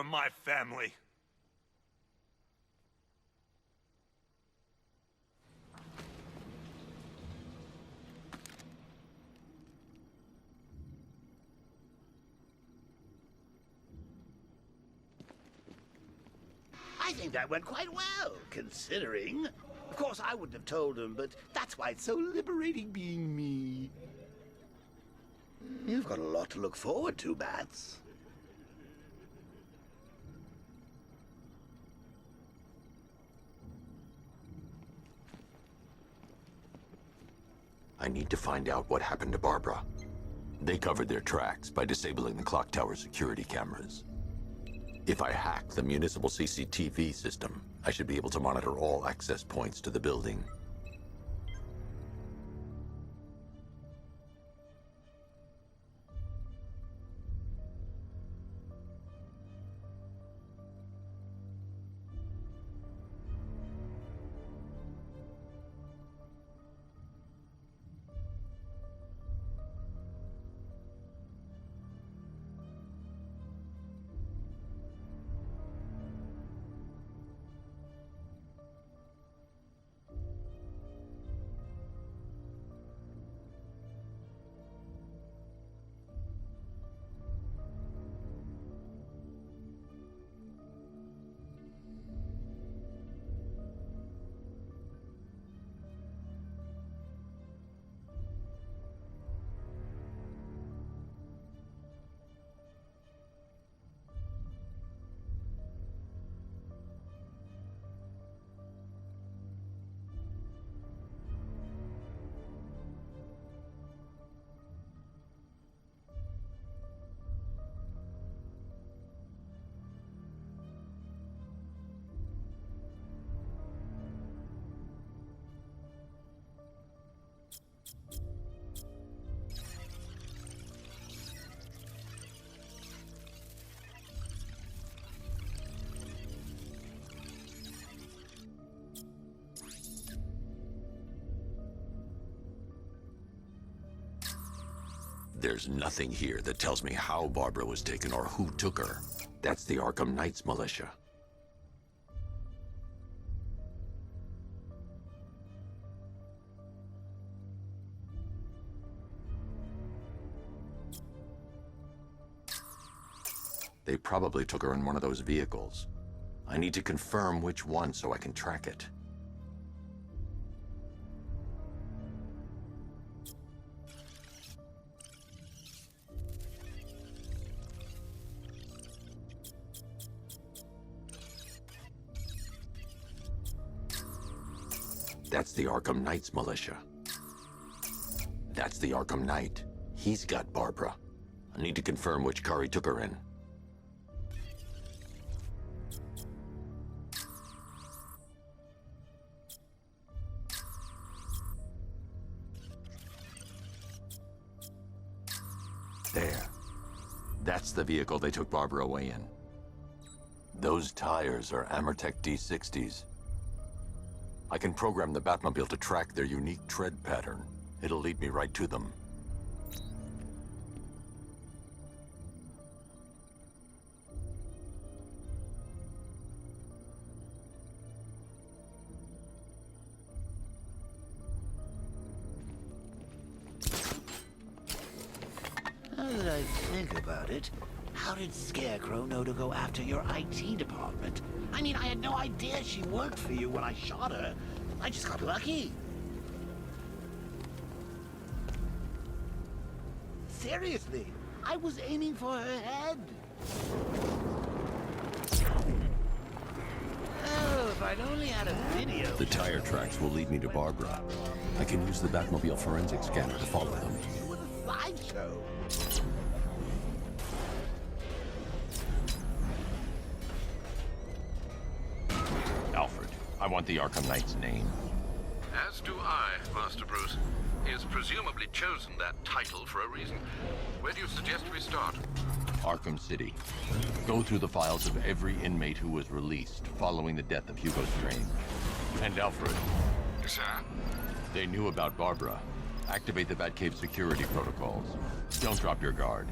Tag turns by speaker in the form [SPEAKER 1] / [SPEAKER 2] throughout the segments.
[SPEAKER 1] from my family.
[SPEAKER 2] I think that went quite well, considering. Of course, I wouldn't have told him, but that's why it's so liberating being me. You've got a lot to look forward to, Bats.
[SPEAKER 3] I need to find out what happened to Barbara. They covered their tracks by disabling the clock tower security cameras. If I hack the municipal CCTV system, I should be able to monitor all access points to the building. There's nothing here that tells me how Barbara was taken or who took her. That's the Arkham Knights militia. They probably took her in one of those vehicles. I need to confirm which one so I can track it. That's the Arkham Knights militia. That's the Arkham Knight. He's got Barbara. I need to confirm which car he took her in. There. That's the vehicle they took Barbara away in. Those tires are Amertech D60s. I can program the Batmobile to track their unique tread pattern. It'll lead me right to them.
[SPEAKER 2] Now that I think about it, how did Scarecrow know to go after your IT department? I mean, I had no idea she worked for you when I shot her. I just got lucky. Seriously, I was aiming for her head. Oh, if I'd only had a video.
[SPEAKER 3] The tire tracks will lead me to Barbara. I can use the Batmobile forensic scanner to follow them.
[SPEAKER 2] What a sideshow.
[SPEAKER 3] Alfred, I want the Arkham Knight's name.
[SPEAKER 4] As do I, Master Bruce. He has presumably chosen that title for a reason. Where do you suggest we start?
[SPEAKER 3] Arkham City. Go through the files of every inmate who was released following the death of Hugo Strange. And Alfred.
[SPEAKER 4] Sir?
[SPEAKER 3] They knew about Barbara. Activate the Batcave security protocols. Don't drop your guard.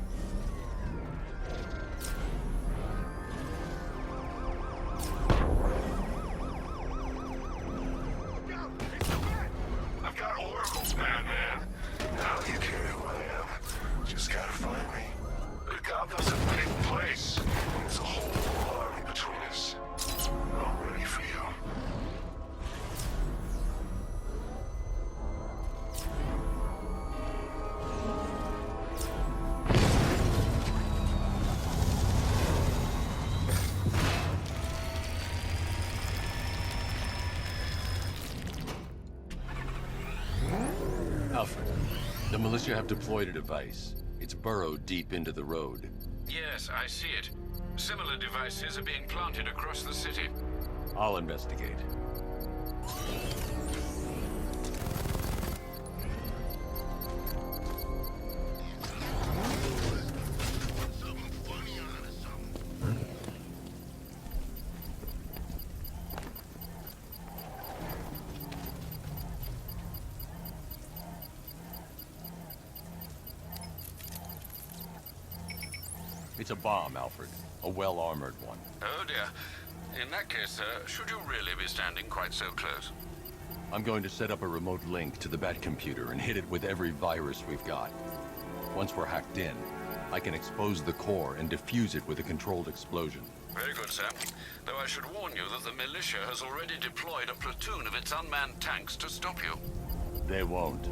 [SPEAKER 3] Alfred, the militia have deployed a device. It's burrowed deep into the road.
[SPEAKER 4] Yes, I see it. Similar devices are being planted across the city.
[SPEAKER 3] I'll investigate. It's a bomb, Alfred. A well-armored one.
[SPEAKER 4] Oh dear. In that case, should you really be standing quite so close?
[SPEAKER 3] I'm going to set up a remote link to the Bat computer and hit it with every virus we've got. Once we're hacked in, I can expose the core and defuse it with a controlled explosion.
[SPEAKER 4] Very good, sir. Though I should warn you that the militia has already deployed a platoon of its unmanned tanks to stop you.
[SPEAKER 3] They won't.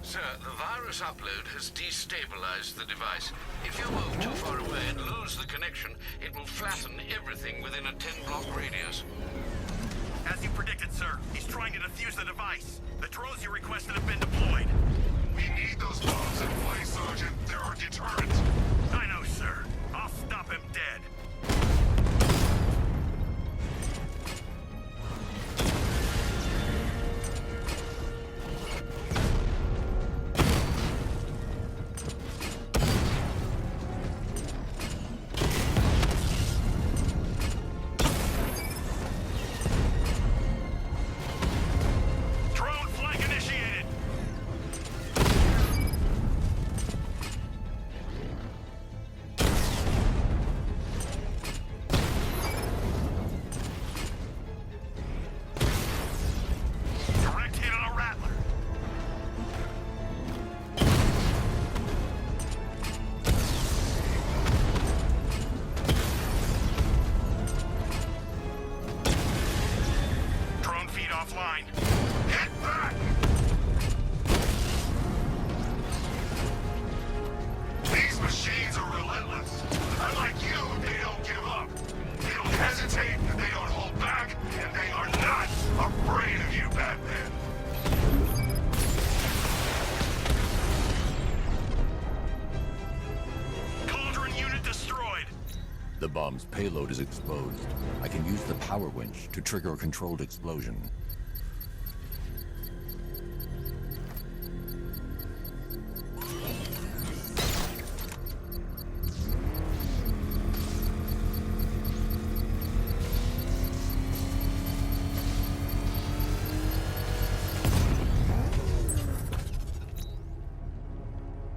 [SPEAKER 4] Sir, the virus upload has destabilized the device. If you move too far away and lose the connection, it will flatten everything within a 10-block radius.
[SPEAKER 1] As you predicted, sir, he's trying to defuse the device. The drones you requested have been deployed.
[SPEAKER 5] We need those bombs in play, Sergeant. They're our deterrent.
[SPEAKER 1] I know, sir. I'll stop him dead. Offline. Get back! These machines are relentless. Unlike you, they don't give up. They don't hesitate, they don't hold back, and they are not afraid of you, Batman. Cauldron unit destroyed.
[SPEAKER 3] The bomb's payload is exposed. I can use the power winch to trigger a controlled explosion.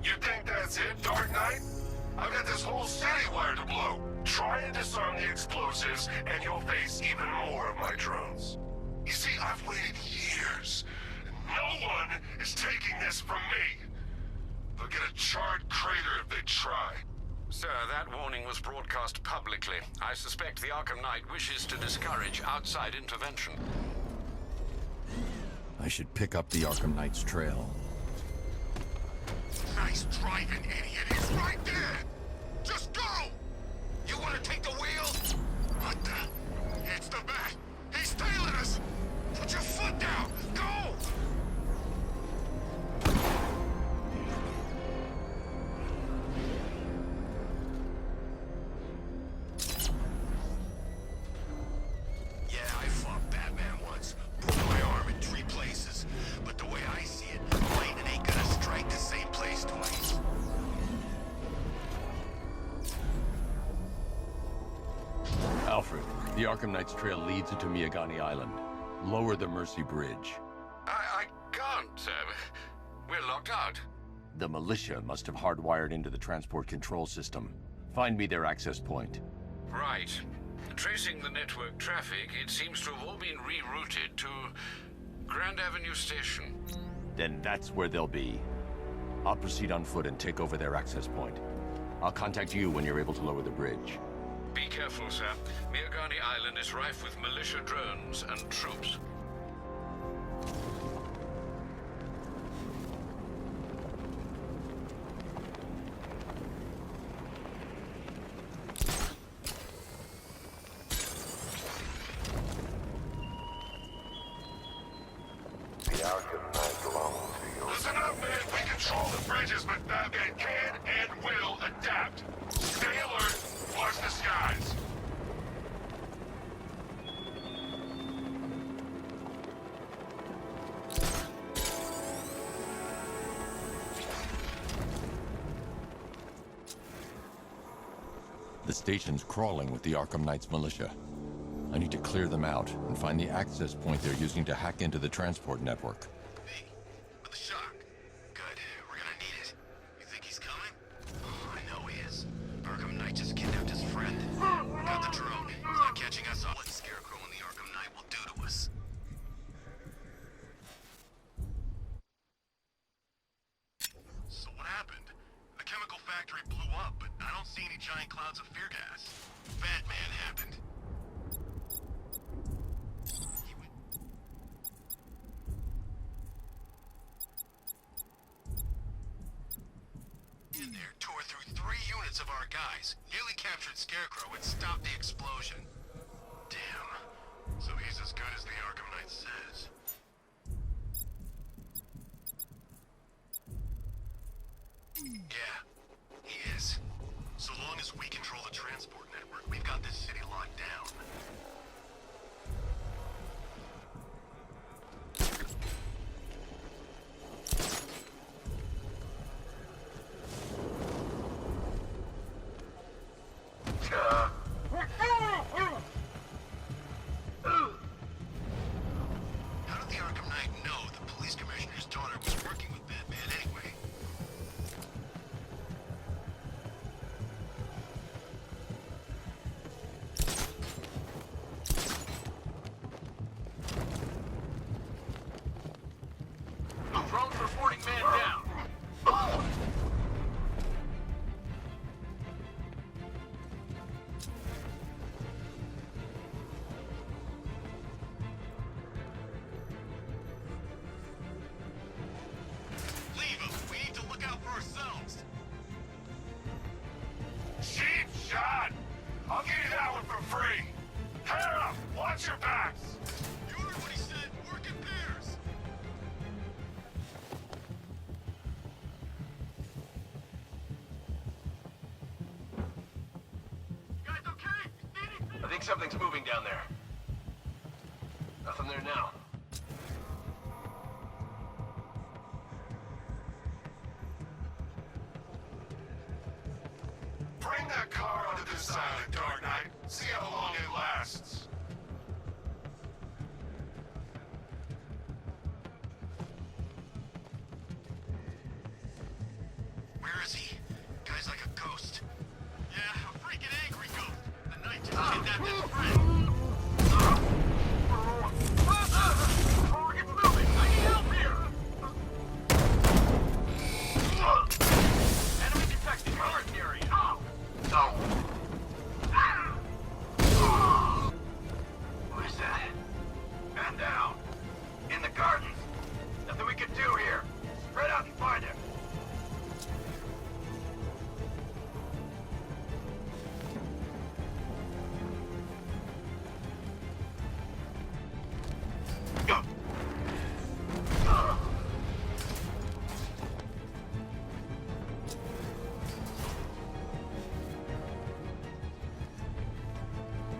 [SPEAKER 5] You think that's it, Dark Knight? I've got this whole city wired to blow. Try and disarm the explosives, and you'll face even more of my drones. You see, I've waited years. And no one is taking this from me. They'll get a charred crater if they try.
[SPEAKER 4] Sir, that warning was broadcast publicly. I suspect the Arkham Knight wishes to discourage outside intervention.
[SPEAKER 3] I should pick up the Arkham Knight's trail.
[SPEAKER 5] Nice driving, idiot. He's right there. Just go! You want to take the wheel? What the? It's the Bat. He's tailing us. Put your foot down. Go! Yeah, I fought Batman once. Broke my arm in 3 places. But the way I see it, lightning ain't gonna strike the same place twice.
[SPEAKER 3] Alfred, the Arkham Knight's trail leads into Miagani Island. Lower the Mercy Bridge.
[SPEAKER 4] I can't, sir. We're locked out.
[SPEAKER 3] The militia must have hardwired into the transport control system. Find me their access point.
[SPEAKER 4] Right. Tracing the network traffic, it seems to have all been rerouted to Grand Avenue Station.
[SPEAKER 3] Then that's where they'll be. I'll proceed on foot and take over their access point. I'll contact you when you're able to lower the bridge.
[SPEAKER 4] Be careful, sir. Miagani Island is rife with militia drones and troops.
[SPEAKER 3] The station's crawling with the Arkham Knight's militia. I need to clear them out and find the access point they're using to hack into the transport network.
[SPEAKER 5] Me, with the shock. Good, we're gonna need it. You think he's coming? Oh, I know he is. Arkham Knight just kidnapped his friend. Got the drone. He's not catching us up. What Scarecrow and the Arkham Knight will do to us. So what happened? The chemical factory blew up, but I don't see any giant clouds of fear gas. Batman happened. In there, tore through 3 units of our guys, nearly captured Scarecrow and stopped the explosion. Damn. So he's as good as the Arkham Knight says. Yeah, he is. So long as we control the transport network, we've got this city locked down. How did the Arkham Knight know the police commissioner's daughter was working with Batman anyway? Drone's reporting man down. Leave him. We need to look out for ourselves.
[SPEAKER 1] Cheap shot! I'll give you that one for free. Head up! Watch your backs!
[SPEAKER 5] You heard what he said. Work in pairs. You guys okay? See anything? I think something's moving down there. Nothing there now.
[SPEAKER 1] Bring that car onto this side of the Dark Knight. See how long it lasts.
[SPEAKER 5] Where is he? Guy's like a ghost. Yeah, a freaking angry ghost. The Knight just kidnapped his friend. Target's moving. I need help here. Enemy detected. Guard area. What is that? Man down. In the garden. Nothing we can do here. Spread out and find him.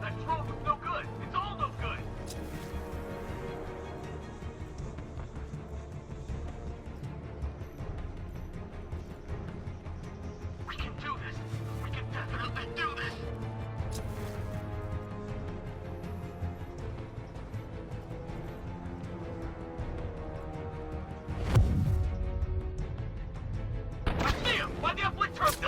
[SPEAKER 5] That drone was no good. It's all no good. We can do this. We can definitely do this. I see him! By the uplink turret!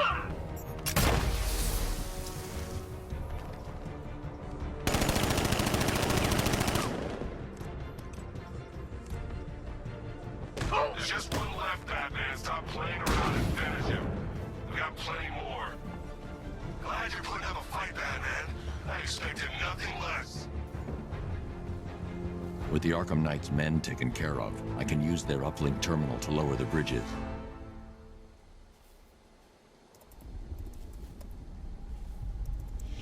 [SPEAKER 1] There's just one left, Batman. Stop playing around and finish him. We got plenty more. Glad you're putting up a fight, Batman. I expected nothing less.
[SPEAKER 3] With the Arkham Knight's men taken care of, I can use their uplink terminal to lower the bridges.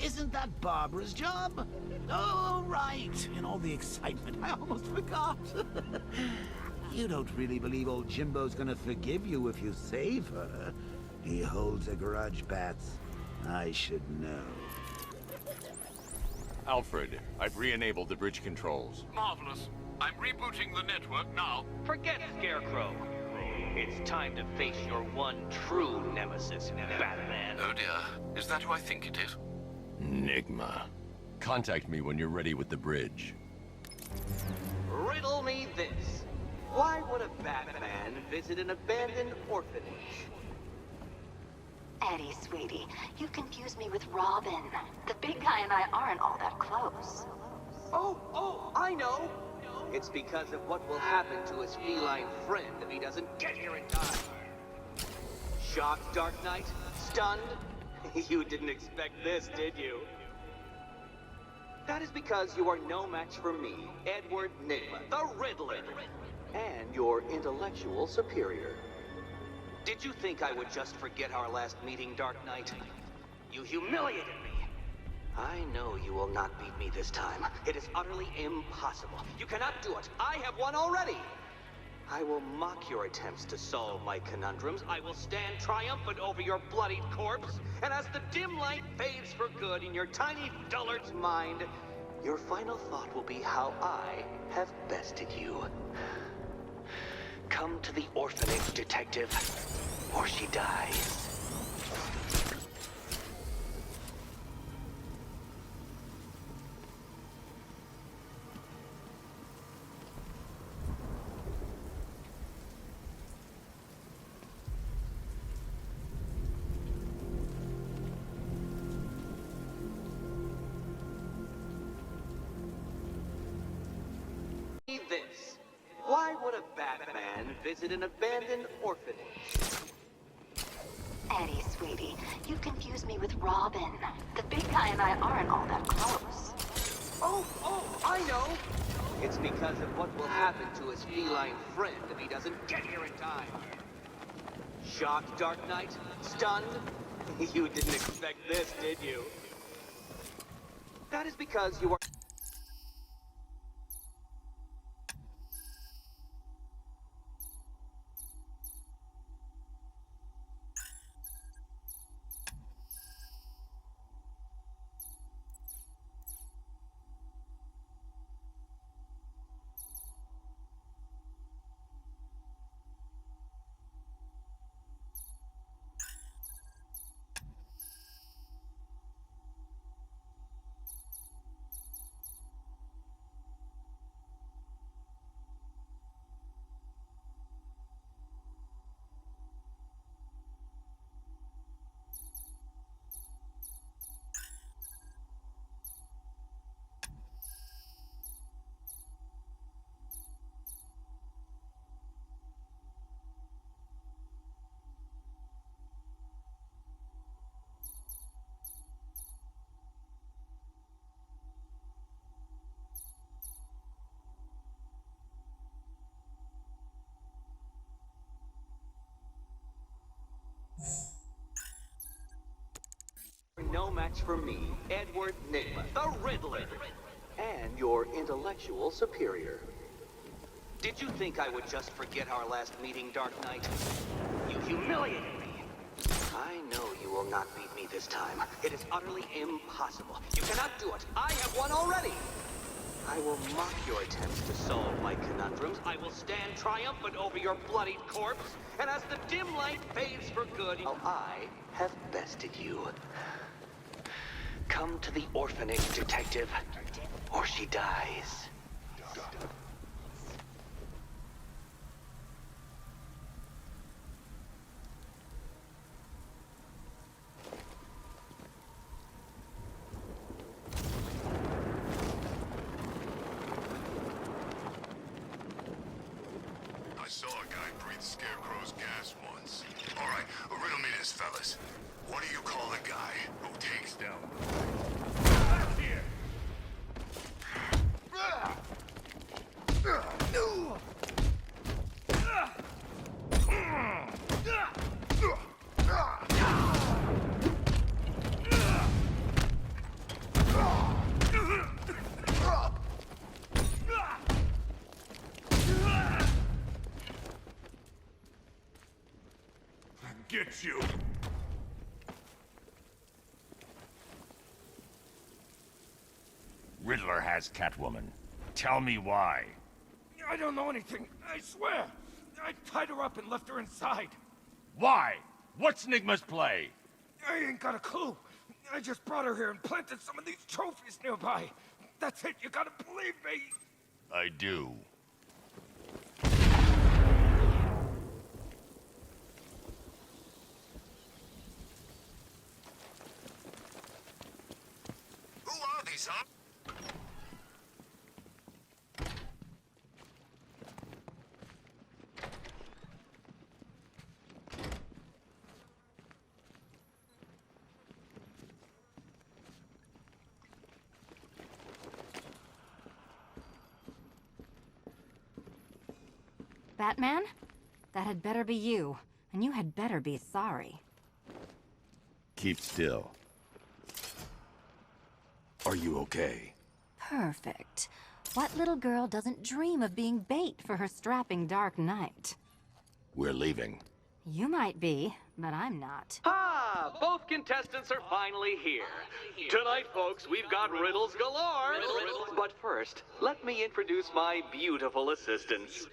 [SPEAKER 2] Isn't that Barbara's job? Oh, right. In all the excitement, I almost forgot. You don't really believe old Jimbo's gonna forgive you if you save her. He holds a grudge, Bats. I should know.
[SPEAKER 3] Alfred, I've re-enabled the bridge controls.
[SPEAKER 4] Marvelous. I'm rebooting the network now.
[SPEAKER 6] Forget Scarecrow. It's time to face your one true nemesis, Batman.
[SPEAKER 4] Oh dear. Is that who I think it is?
[SPEAKER 3] Enigma. Contact me when you're ready with the bridge.
[SPEAKER 6] Riddle me this. Why would a Batman visit an abandoned orphanage?
[SPEAKER 7] Eddie, sweetie, you confused me with Robin. The big guy and I aren't all that close.
[SPEAKER 6] Oh, I know! It's because of what will happen to his feline friend if he doesn't get here in time. Shocked, Dark Knight? Stunned? You didn't expect this, did you? That is because you are no match for me, Edward Nigma, the Riddler, and your intellectual superior. Did you think I would just forget our last meeting, Dark Knight? You humiliated me. I know you will not beat me this time. It is utterly impossible. You cannot do it. I have won already. I will mock your attempts to solve my conundrums. I will stand triumphant over your bloodied corpse. And as the dim light fades for good in your tiny dullard's mind, your final thought will be how I have bested you. Come to the orphanage, detective, or she dies. This. Why would a Batman visit an abandoned orphanage?
[SPEAKER 7] Eddie, sweetie, you confused me with Robin. The big guy and I aren't all that close.
[SPEAKER 6] Oh, I know! It's because of what will happen to his feline friend if he doesn't get here in time. Shocked, Dark Knight? Stunned? You didn't expect this, did you? That is because you are... No match for me, Edward Nigma, the Riddler, and your intellectual superior. Did you think I would just forget our last meeting, Dark Knight? You humiliated me. I know you will not beat me this time. It is utterly impossible. You cannot do it. I have won already. I will mock your attempts to solve my conundrums. I will stand triumphant over your bloodied corpse. And as the dim light fades for good, I have bested you. Come to the orphanage, detective, or she dies.
[SPEAKER 1] I saw a guy breathe Scarecrow's gas once. All right, riddle me this, fellas. What do you call a guy who takes down here? Get you!
[SPEAKER 8] Riddler has Catwoman. Tell me why.
[SPEAKER 9] I don't know anything, I swear. I tied her up and left her inside.
[SPEAKER 8] Why? What's Nigma's play?
[SPEAKER 9] I ain't got a clue. I just brought her here and planted some of these trophies nearby. That's it, you gotta believe me.
[SPEAKER 8] I do.
[SPEAKER 5] Who are these, huh?
[SPEAKER 10] Batman? That had better be you, and you had better be sorry.
[SPEAKER 8] Keep still.
[SPEAKER 3] Are you okay?
[SPEAKER 10] Perfect. What little girl doesn't dream of being bait for her strapping Dark Knight?
[SPEAKER 3] We're leaving.
[SPEAKER 10] You might be, but I'm not.
[SPEAKER 6] Ah, both contestants are finally here. Tonight, folks, we've got riddles galore. But first, let me introduce my beautiful assistants.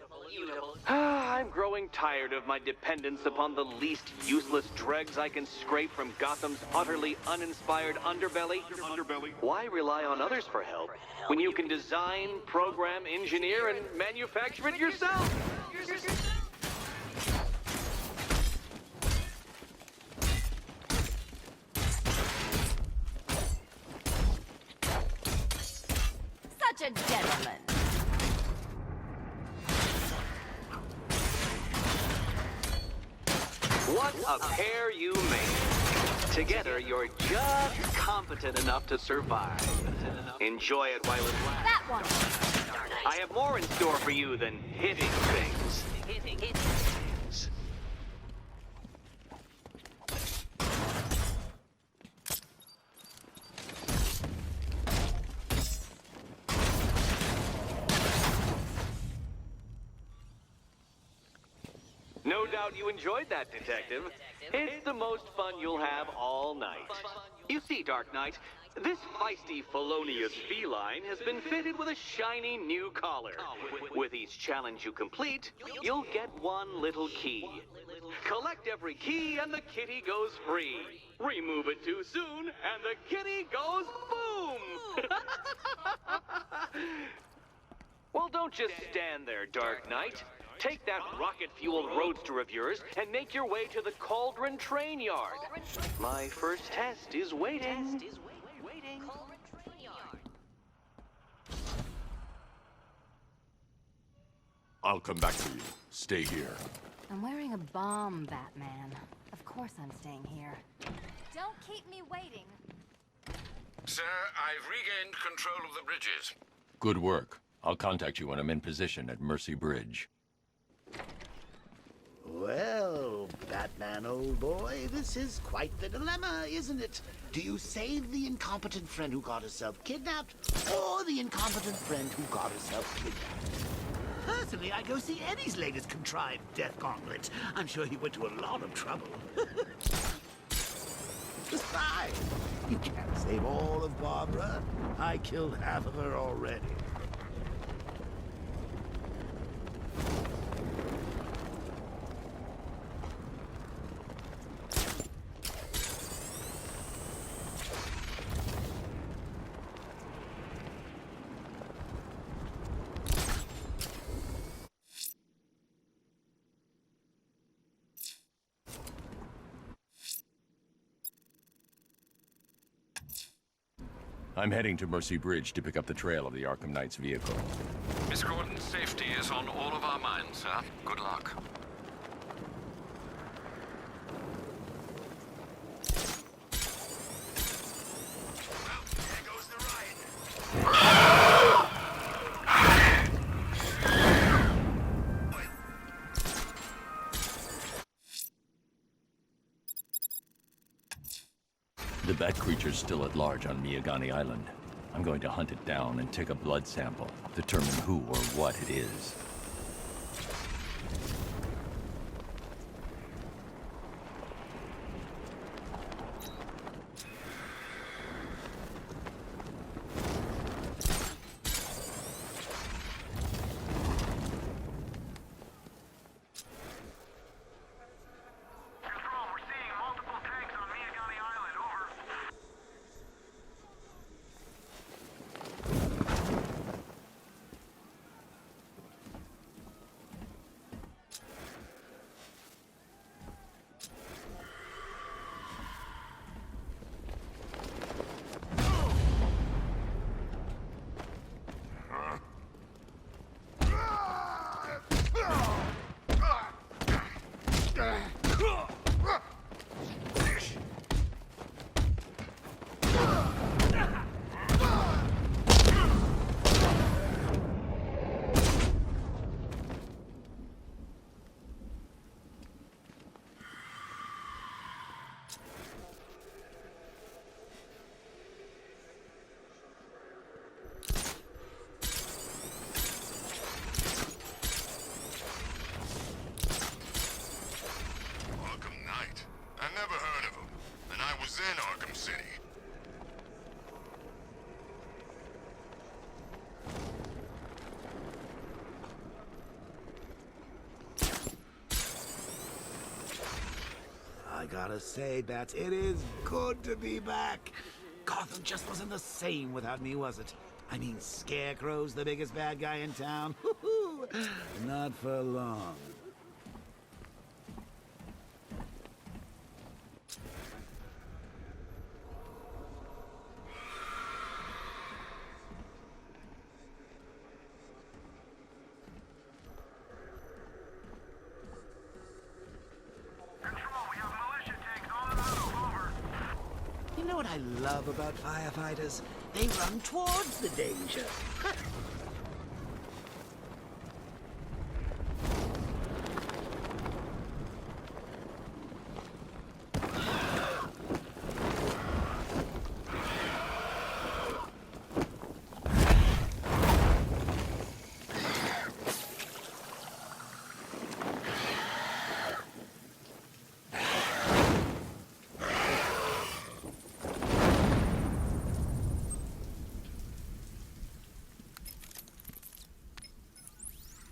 [SPEAKER 6] I'm growing tired of my dependence upon the least useless dregs I can scrape from Gotham's utterly uninspired underbelly. Why rely on others for help when you can design, program, engineer, and manufacture it yourself?
[SPEAKER 10] Such a gentleman.
[SPEAKER 6] What a pair you make. Together, you're just competent enough to survive. Enjoy it while it lasts.
[SPEAKER 10] That one.
[SPEAKER 6] I have more in store for you than hitting things. No doubt you enjoyed that, Detective. It's the most fun you'll have all night. You see, Dark Knight, this feisty, felonious feline has been fitted with a shiny new collar. With each challenge you complete, you'll get one little key. Collect every key and the kitty goes free. Remove it too soon and the kitty goes boom! Well, don't just stand there, Dark Knight. Take that rocket-fueled roadster of yours and make your way to the Cauldron Train Yard. My first test is waiting.
[SPEAKER 3] I'll come back for you. Stay here.
[SPEAKER 10] I'm wearing a bomb, Batman. Of course I'm staying here. Don't keep me waiting.
[SPEAKER 4] Sir, I've regained control of the bridges.
[SPEAKER 3] Good work. I'll contact you when I'm in position at Mercy Bridge.
[SPEAKER 2] Well, Batman, old boy, this is quite the dilemma, isn't it? Do you save the incompetent friend who got herself kidnapped, or the incompetent friend who got herself kidnapped? Personally, I'd go see Eddie's latest contrived death gauntlet. I'm sure he went to a lot of trouble. Besides, you can't save all of Barbara. I killed half of her already.
[SPEAKER 3] I'm heading to Mercy Bridge to pick up the trail of the Arkham Knight's vehicle.
[SPEAKER 4] Miss Gordon's safety is on all of our minds, sir. Good luck.
[SPEAKER 5] Well, there goes the ride.
[SPEAKER 3] The bat creature's still at large on Miyagani Island. I'm going to hunt it down and take a blood sample, determine who or what it is.
[SPEAKER 2] Gotta say, Bats, it is good to be back. Gotham just wasn't the same without me, was it? I mean, Scarecrow's the biggest bad guy in town. Not for long. You know what I love about firefighters? They run towards the danger.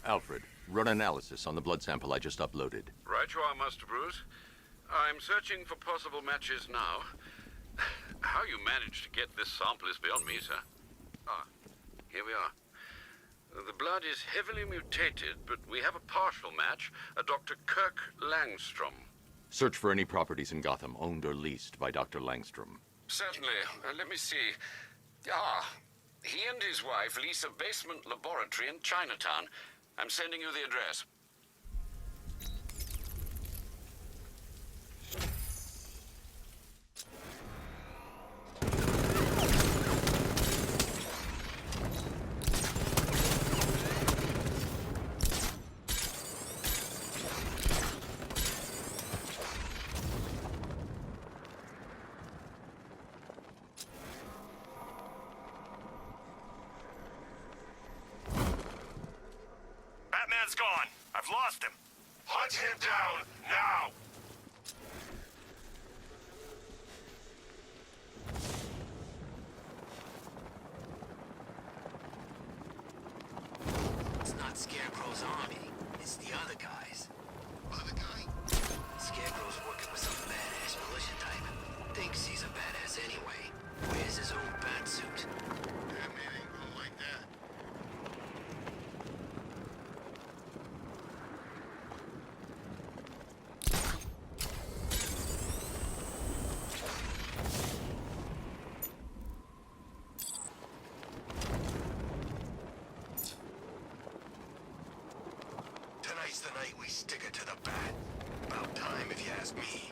[SPEAKER 3] Alfred, run analysis on the blood sample I just uploaded.
[SPEAKER 4] Right you are, Master Bruce. I'm searching for possible matches now. How you managed to get this sample is beyond me, sir. Ah, here we are. The blood is heavily mutated, but we have a partial match, a Dr. Kirk Langstrom.
[SPEAKER 3] Search for any properties in Gotham owned or leased by Dr. Langstrom.
[SPEAKER 4] Certainly. Let me see. Ah, he and his wife lease a basement laboratory in Chinatown. I'm sending you the address.
[SPEAKER 5] Batman's gone. I've lost him. Hunt him down, now!
[SPEAKER 11] It's not Scarecrow's army. It's the other guys.
[SPEAKER 5] Other guy?
[SPEAKER 11] Scarecrow's working with some badass militia type. Thinks he's a badass anyway. Wears his own bat suit.
[SPEAKER 5] Batman ain't gonna like that. Tonight's the night we stick it to the bat. About time, if you ask me.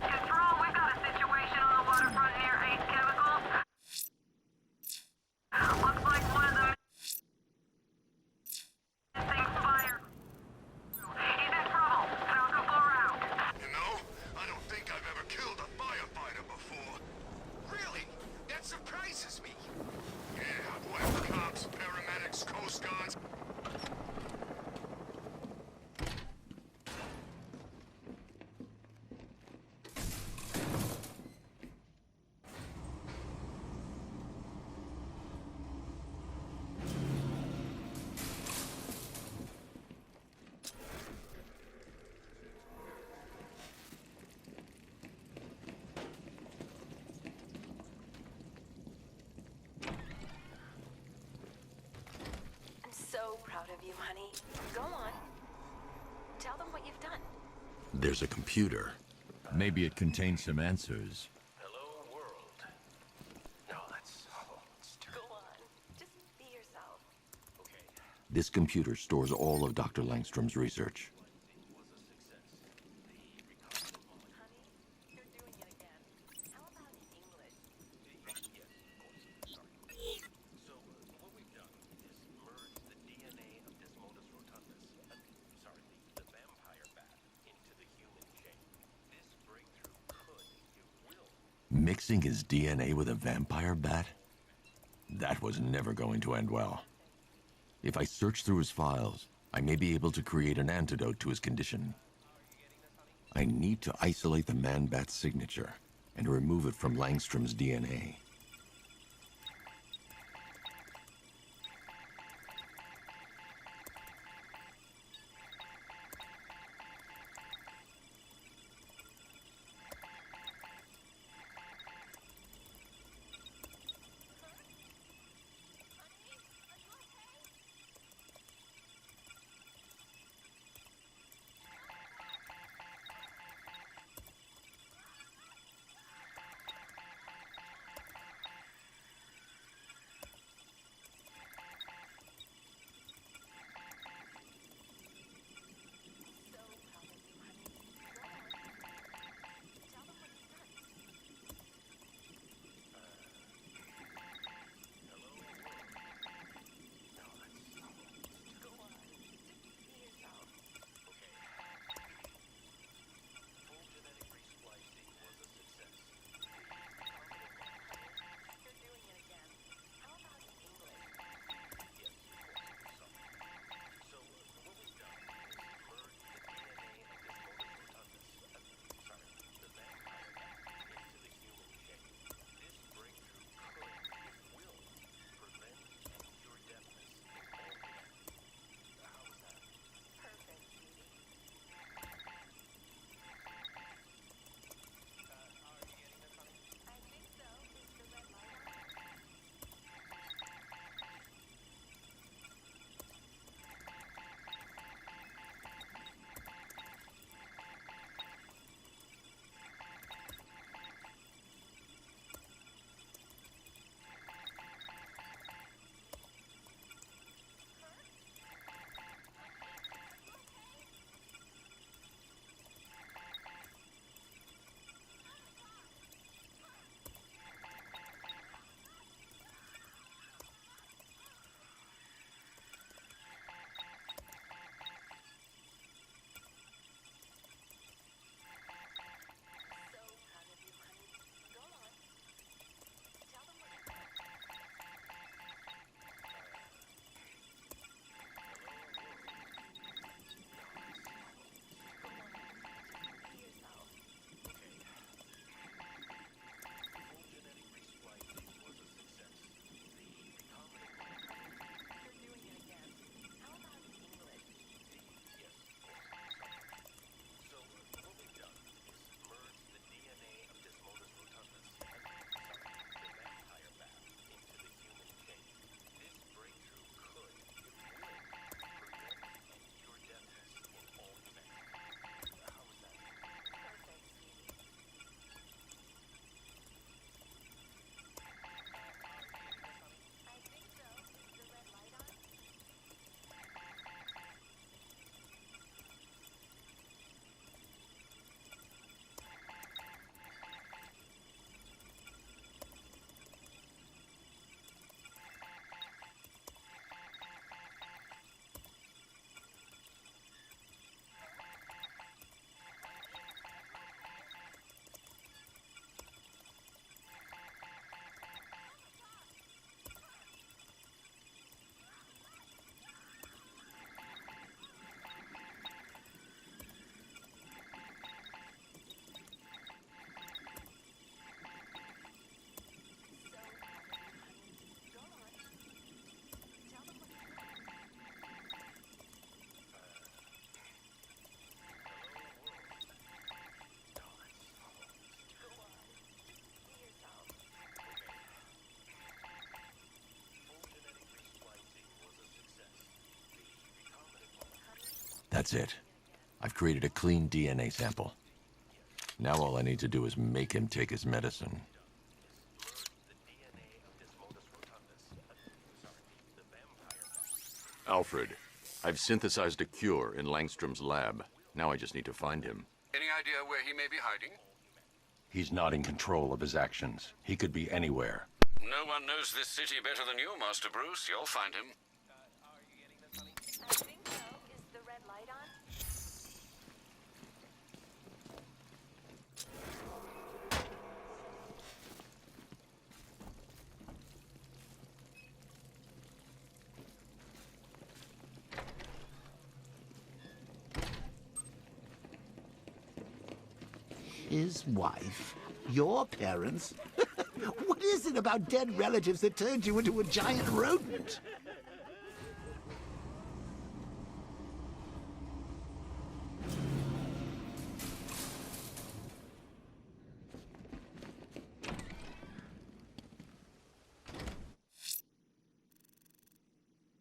[SPEAKER 12] Control, we've got a situation on the waterfront near Ace Chemicals. Looks like one of the missing fire. He's in trouble. Falcon 4 out.
[SPEAKER 5] You know, I don't think I've ever killed a firefighter before. Really? That surprises me. Yeah, well, cops, paramedics, coast guards.
[SPEAKER 10] I'm so proud of you, honey. Go on. Tell them what you've done.
[SPEAKER 3] There's a computer. Maybe it contains some answers.
[SPEAKER 11] Hello, world. No, that's...
[SPEAKER 10] Go on. Just be yourself.
[SPEAKER 11] Okay.
[SPEAKER 3] This computer stores all of Dr. Langstrom's research.
[SPEAKER 10] Honey, you're doing it again. How about in English?
[SPEAKER 11] So, what we've done is merge the DNA of Desmodus rotundus, the vampire bat, into the human chain. This breakthrough will...
[SPEAKER 3] Mixing his DNA with a vampire bat? That was never going to end well. If I search through his files, I may be able to create an antidote to his condition. I need to isolate the Man-Bat signature and remove it from Langstrom's DNA. That's it. I've created a clean DNA sample. Now all I need to do is make him take his medicine. Alfred, I've synthesized a cure in Langstrom's lab. Now I just need to find him.
[SPEAKER 4] Any idea where he may be hiding?
[SPEAKER 3] He's not in control of his actions. He could be anywhere.
[SPEAKER 4] No one knows this city better than you, Master Bruce. You'll find him.
[SPEAKER 10] I think so. Is the red light on?
[SPEAKER 2] his wife, your parents. What is it about dead relatives that turned you into a giant rodent?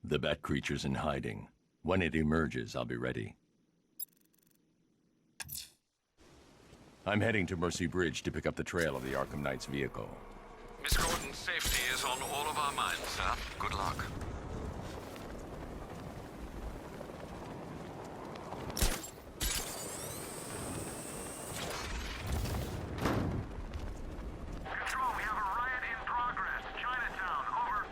[SPEAKER 3] The bat creature's in hiding. When it emerges, I'll be ready. I'm heading to Mercy Bridge to pick up the trail of the Arkham Knight's vehicle.
[SPEAKER 4] Miss Gordon's safety is on all of our minds, sir. Good luck.
[SPEAKER 12] Control, we have a riot in progress. Chinatown, over.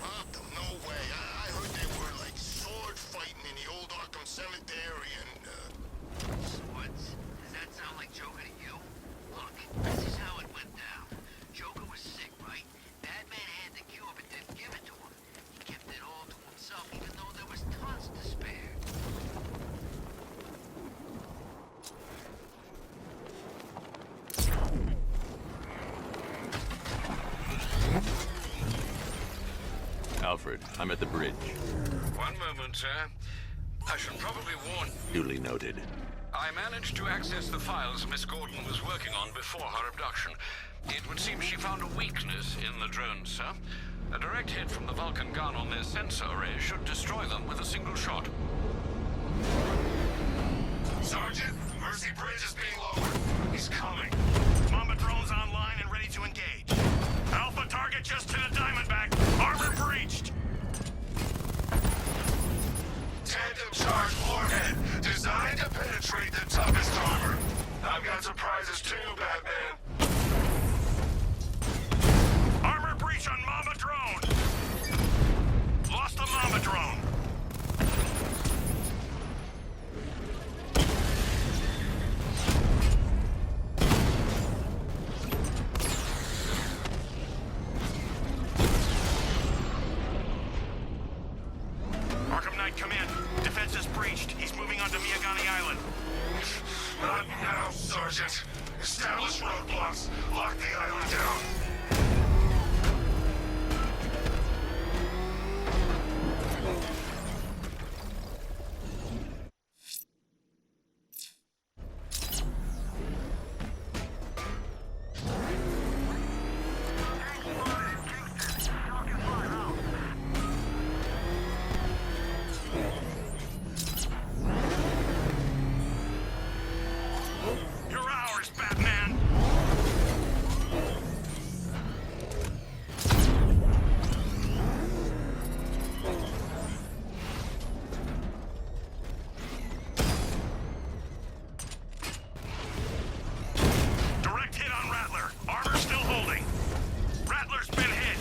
[SPEAKER 5] Robbed them? No way. I heard they were like sword fighting in the old Arkham Cemetery and,
[SPEAKER 13] Swords? Does that sound like Joker to you? Look, this is how it went down. Joker was sick, right? Batman had the cure but didn't give it to him. He kept it all to himself even though there was tons to spare.
[SPEAKER 3] Alfred, I'm at the bridge.
[SPEAKER 4] One moment, sir. I should probably warn...
[SPEAKER 3] Duly noted.
[SPEAKER 4] I managed to access the files Miss Gordon was working on before her abduction. It would seem she found a weakness in the drones, sir. A direct hit from the Vulcan gun on their sensor array should destroy them with a single shot.
[SPEAKER 5] Sergeant, Mercy Bridge is being lowered. He's coming.
[SPEAKER 1] Mamba drone's online and ready to engage. Alpha target just to the Diamondback. Armor breached.
[SPEAKER 5] Tandem charge warhead, designed to penetrate the toughest armor. I've got surprises too, Batman.
[SPEAKER 1] Armor breach on Mamba drone. Lost the Mamba drone. Arkham Knight, come in. Defense is breached. He's moving onto Miyagani Island.
[SPEAKER 5] Not now, Sergeant. Establish roadblocks. Lock the island down.
[SPEAKER 1] You're ours, Batman. Direct hit on Rattler. Armor still holding. Rattler's been hit.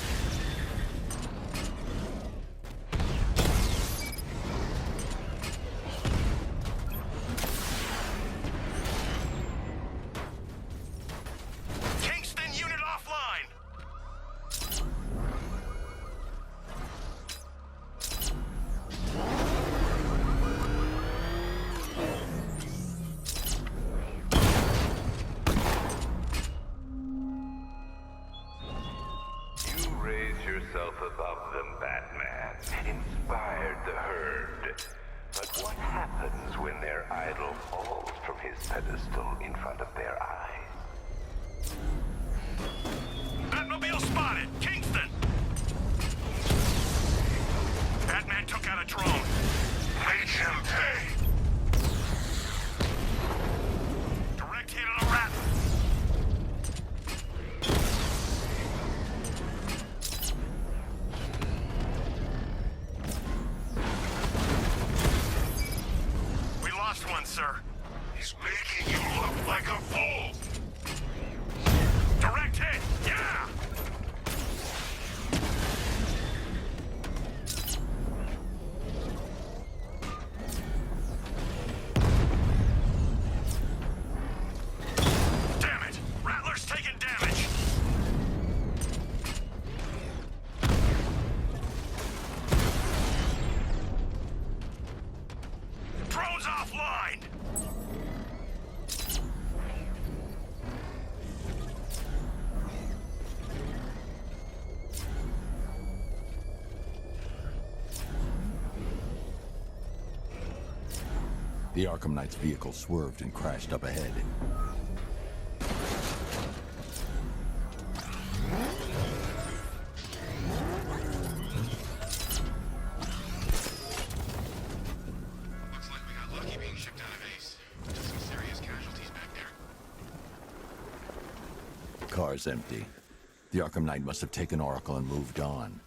[SPEAKER 1] Kingston unit offline.
[SPEAKER 14] You raise yourself above them, Batman. Inspired the herd. But what happens when their idol falls from his pedestal in front of their eyes?
[SPEAKER 1] Batmobile spotted. Kingston. Batman took out a drone.
[SPEAKER 5] Make him pay.
[SPEAKER 1] Direct hit on a Rattler. We lost one, sir.
[SPEAKER 5] He's making you look like a fool.
[SPEAKER 1] Direct hit. Yeah.
[SPEAKER 3] The Arkham Knight's vehicle swerved and crashed up ahead.
[SPEAKER 1] Looks like we got lucky being shipped out of Ace. Just some serious casualties back there.
[SPEAKER 3] Car's empty. The Arkham Knight must have taken Oracle and moved on.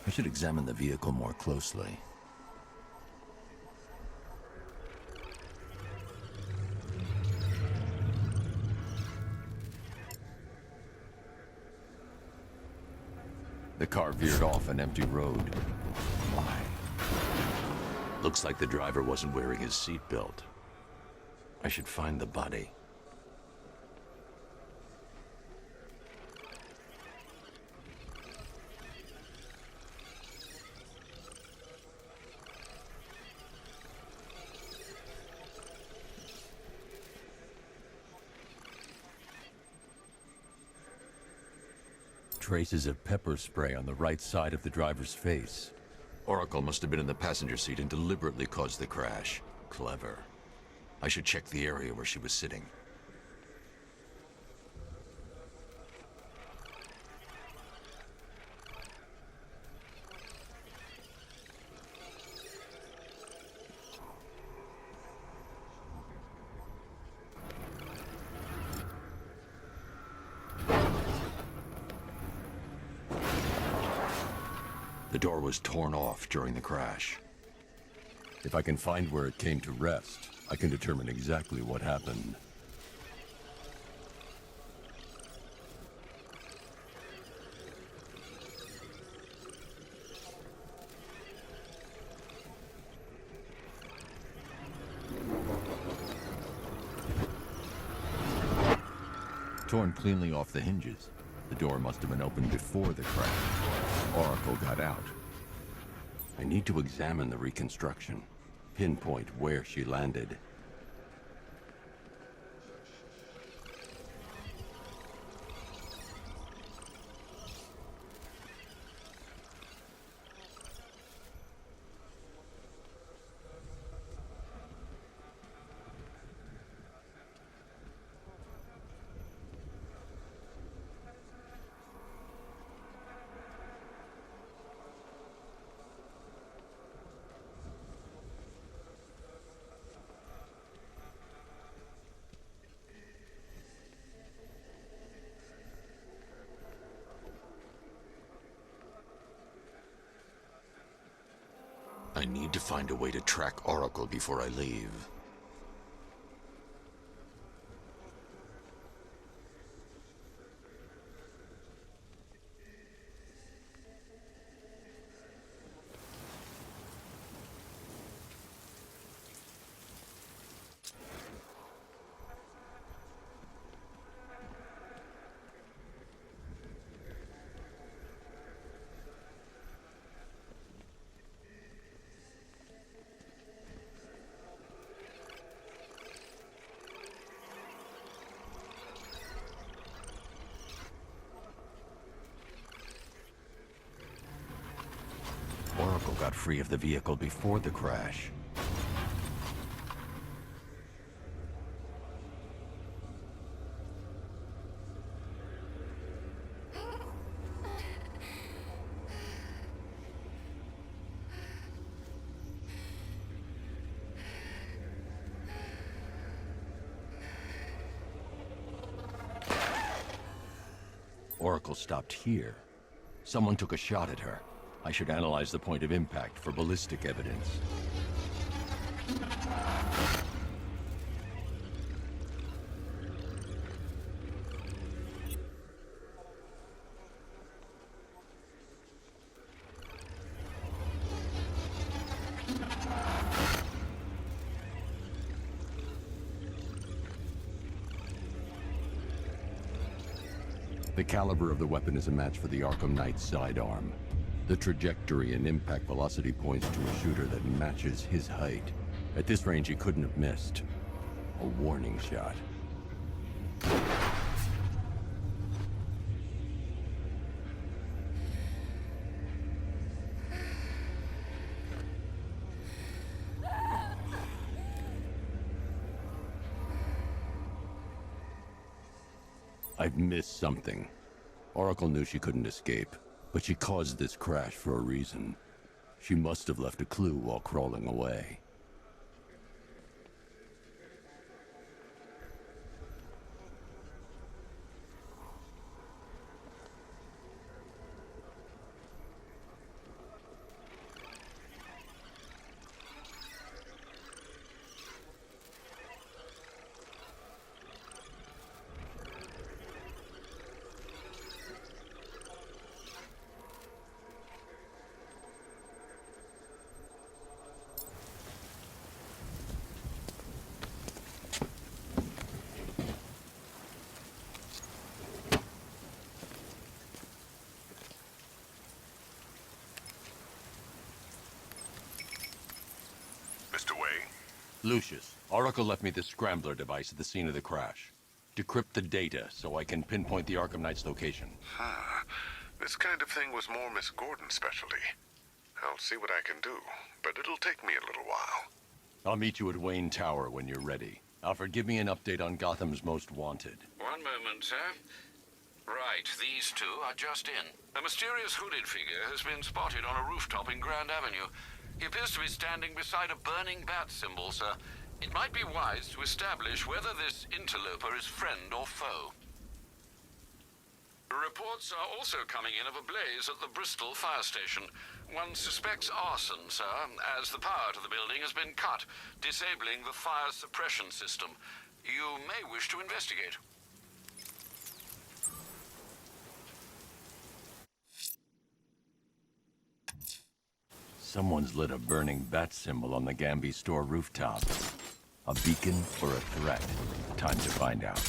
[SPEAKER 3] I should examine the vehicle more closely. The car veered off an empty road. Why? Looks like the driver wasn't wearing his seatbelt. I should find the body. Traces of pepper spray on the right side of the driver's face. Oracle must have been in the passenger seat and deliberately caused the crash. Clever. I should check the area where she was sitting. The door was torn off during the crash. If I can find where it came to rest, I can determine exactly what happened. Torn cleanly off the hinges. The door must have been opened before the crash. Oracle got out. I need to examine the reconstruction, pinpoint where she landed. I need to find a way to track Oracle before I leave. Oracle got free of the vehicle before the crash. Oracle stopped here. Someone took a shot at her. I should analyze the point of impact for ballistic evidence. The caliber of the weapon is a match for the Arkham Knight's sidearm. The trajectory and impact velocity points to a shooter that matches his height. At this range, he couldn't have missed. A warning shot. I've missed something. Oracle knew she couldn't escape, but she caused this crash for a reason. She must have left a clue while crawling away.
[SPEAKER 5] Mr. Wayne?
[SPEAKER 3] Lucius, Oracle left me the scrambler device at the scene of the crash. Decrypt the data so I can pinpoint the Arkham Knight's location.
[SPEAKER 5] This kind of thing was more Miss Gordon's specialty. I'll see what I can do, but it'll take me a little while.
[SPEAKER 3] I'll meet you at Wayne Tower when you're ready. Alfred, give me an update on Gotham's Most Wanted.
[SPEAKER 4] One moment, sir. Right, these two are just in. A mysterious hooded figure has been spotted on a rooftop in Grand Avenue. He appears to be standing beside a burning bat symbol, sir. It might be wise to establish whether this interloper is friend or foe. Reports are also coming in of a blaze at the Bristol fire station. One suspects arson, sir, as the power to the building has been cut, disabling the fire suppression system. You may wish to investigate.
[SPEAKER 3] Someone's lit a burning bat symbol on the Gamby store rooftop. A beacon or a threat? Time to find out.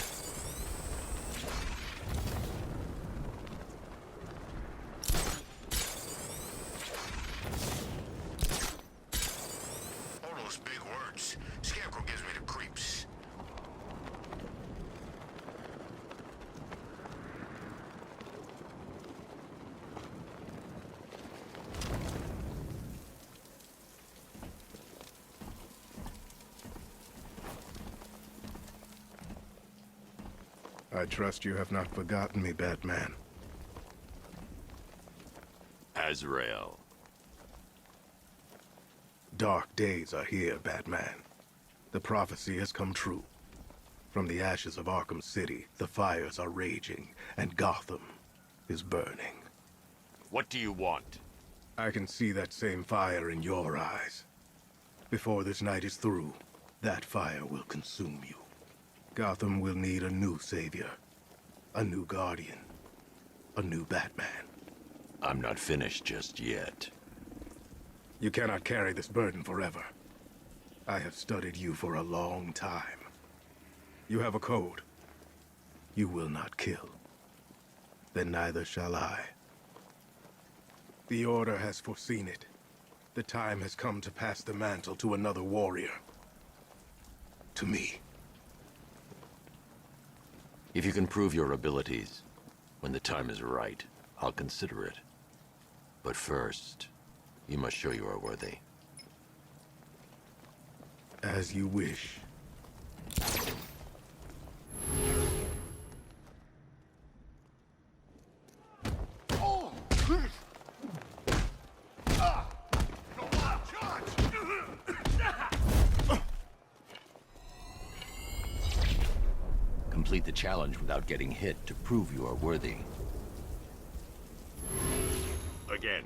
[SPEAKER 5] All those big words. Scarecrow gives me the creeps.
[SPEAKER 15] I trust you have not forgotten me, Batman.
[SPEAKER 3] Azrael.
[SPEAKER 15] Dark days are here, Batman. The prophecy has come true. From the ashes of Arkham City, the fires are raging, and Gotham is burning.
[SPEAKER 3] What do you want?
[SPEAKER 15] I can see that same fire in your eyes. Before this night is through, that fire will consume you. Gotham will need a new savior, a new guardian, a new Batman.
[SPEAKER 3] I'm not finished just yet.
[SPEAKER 15] You cannot carry this burden forever. I have studied you for a long time. You have a code. You will not kill. Then neither shall I. The Order has foreseen it. The time has come to pass the mantle to another warrior. To me.
[SPEAKER 3] If you can prove your abilities, when the time is right, I'll consider it. But first, you must show you are worthy.
[SPEAKER 15] As you wish.
[SPEAKER 3] Complete the challenge without getting hit to prove you are worthy.
[SPEAKER 8] Again.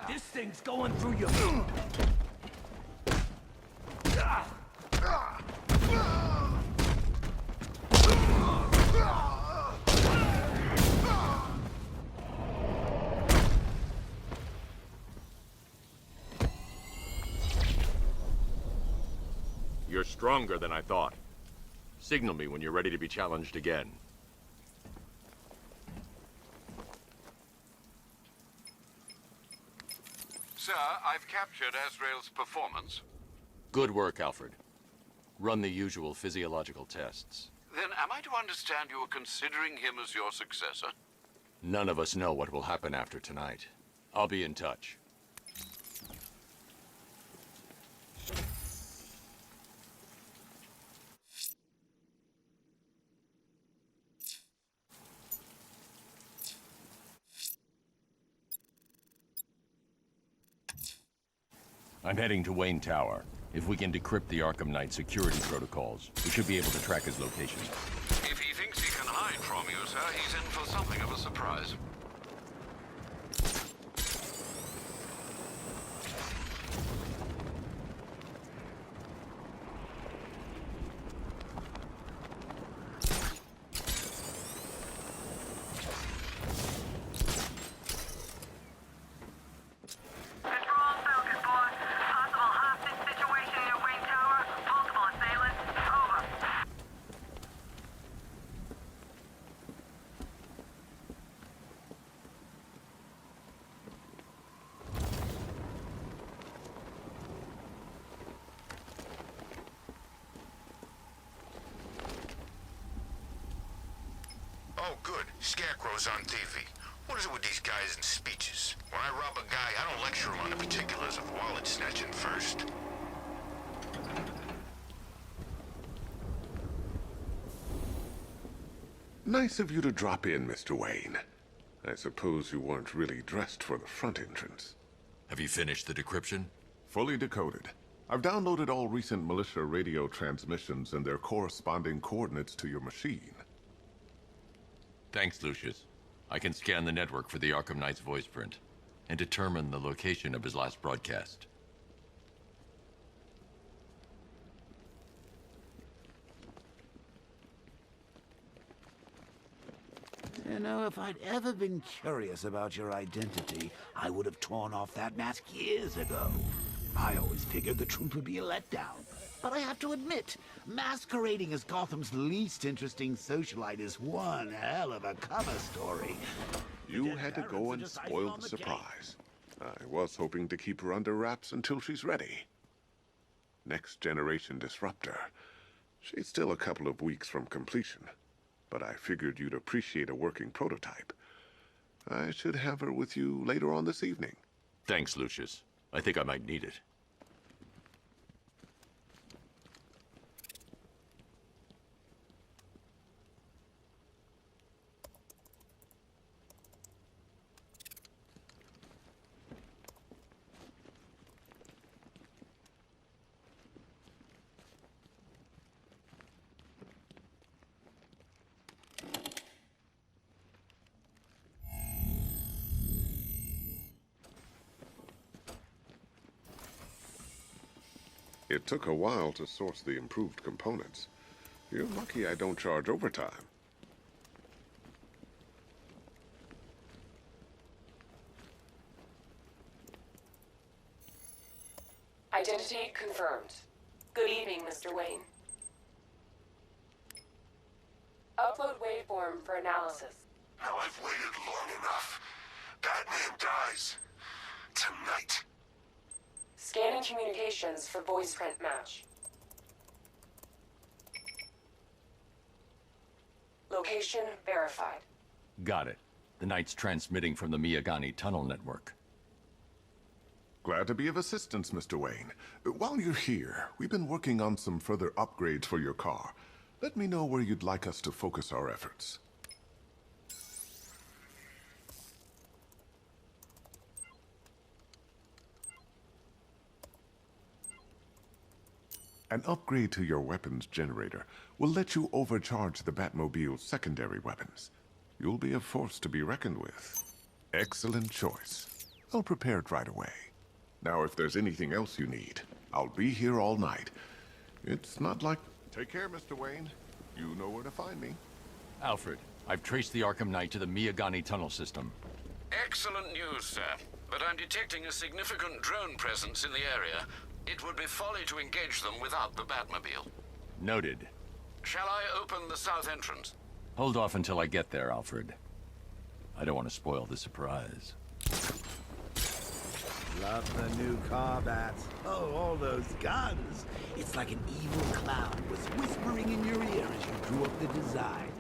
[SPEAKER 9] This thing's going through your...
[SPEAKER 8] You're stronger than I thought. Signal me when you're ready to be challenged again.
[SPEAKER 4] Sir, I've captured Azrael's performance.
[SPEAKER 3] Good work, Alfred. Run the usual physiological tests.
[SPEAKER 4] Then am I to understand you are considering him as your successor?
[SPEAKER 3] None of us know what will happen after tonight. I'll be in touch.
[SPEAKER 8] I'm heading to Wayne Tower. If we can decrypt the Arkham Knight security protocols, we should be able to track his location.
[SPEAKER 4] If he thinks he can hide from you, sir, he's in for something of a surprise.
[SPEAKER 1] Oh, good. Scarecrow's on TV. What is it with these guys and speeches? When I rob a guy, I don't lecture him on the particulars of wallet snatching first.
[SPEAKER 16] Nice of you to drop in, Mr. Wayne. I suppose you weren't really dressed for the front entrance.
[SPEAKER 3] Have you finished the decryption?
[SPEAKER 16] Fully decoded. I've downloaded all recent militia radio transmissions and their corresponding coordinates to your machine.
[SPEAKER 3] Thanks, Lucius. I can scan the network for the Arkham Knight's voice print and determine the location of his last broadcast.
[SPEAKER 2] You know, if I'd ever been curious about your identity, I would have torn off that mask years ago. I always figured the truth would be a letdown. But I have to admit, masquerading as Gotham's least interesting socialite is one hell of a cover story.
[SPEAKER 16] You had to go and spoil the surprise. I was hoping to keep her under wraps until she's ready. Next generation disruptor. She's still a couple of weeks from completion, but I figured you'd appreciate a working prototype. I should have her with you later on this evening.
[SPEAKER 8] Thanks, Lucius. I think I might need it.
[SPEAKER 16] It took a while to source the improved components. You're lucky I don't charge overtime.
[SPEAKER 10] Identity confirmed. Good evening, Mr. Wayne. Upload waveform for analysis.
[SPEAKER 1] Now I've waited long enough. Batman dies. Tonight.
[SPEAKER 10] Scanning communications for voice print match. Location verified.
[SPEAKER 8] Got it. The Knight's transmitting from the Miyagani tunnel network.
[SPEAKER 16] Glad to be of assistance, Mr. Wayne. While you're here, we've been working on some further upgrades for your car. Let me know where you'd like us to focus our efforts. An upgrade to your weapons generator will let you overcharge the Batmobile's secondary weapons. You'll be a force to be reckoned with. Excellent choice. I'll prepare it right away. Now, if there's anything else you need, I'll be here all night. It's not like... Take care, Mr. Wayne. You know where to find me.
[SPEAKER 8] Alfred, I've traced the Arkham Knight to the Miyagani tunnel system.
[SPEAKER 4] Excellent news, sir. But I'm detecting a significant drone presence in the area. It would be folly to engage them without the Batmobile.
[SPEAKER 8] Noted.
[SPEAKER 4] Shall I open the south entrance?
[SPEAKER 8] Hold off until I get there, Alfred. I don't want to spoil the surprise.
[SPEAKER 2] Love the new car, Bats. Oh, all those guns. It's like an evil clown was whispering in your ear as you drew up the design.